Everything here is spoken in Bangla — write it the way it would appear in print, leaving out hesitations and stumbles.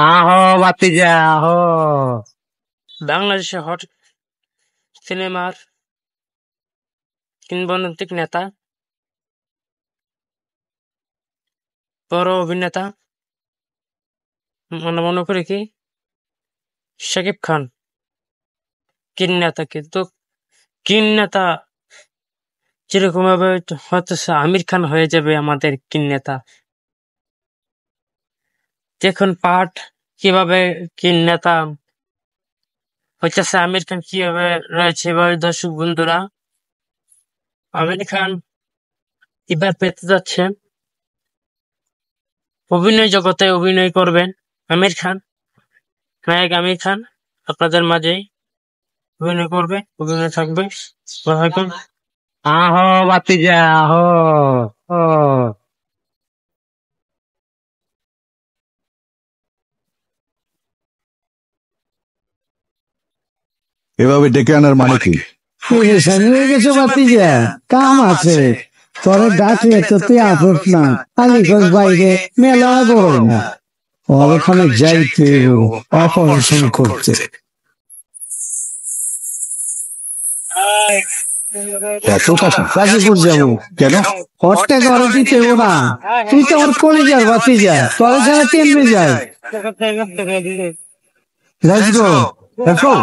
আহো বাতিজা আহো। বাংলাদেশে হট সিনেমার কিংবদন্তি নেতা, বড় অভিনেতা মনে করি কি শাকিব খান কিন নেতা, কিন্তু কিন নেতা যেরকম ভাবে হতেছে আমির খান হয়ে যাবে আমাদের কিন নেতা। দেখুন পাঠ কিভাবে কিন নেতা হইতেছে, আমির খান কিভাবে রয়েছে। এবার দর্শক বন্ধুরা, আমির খান এবার পেতে যাচ্ছে অভিনয় জগতে অভিনয় করবেন। আমির খান, নায়ক আমির খান আপনাদের মাঝে অভিনয় করবে, অভিনয় থাকবে। আহো বাতিজা আহো। ও এভাবে ডেকে আনার মানে কি? হয়ে গেছে বাতিজা, কাম আছে। তোরে ডাকলে তো তুই আসস না, আলিগঞ্জ বাইরে মেলা গরম, ওর ওখানে যাইতে অপারেশন করতে। গাজীপুর যাবো। কেন? হটটা ঘরে দিতে না, তুই তো আমার কলেজের বাতিজা, তোর ছাড়া কেমনে যায়। Let's go. Let's go.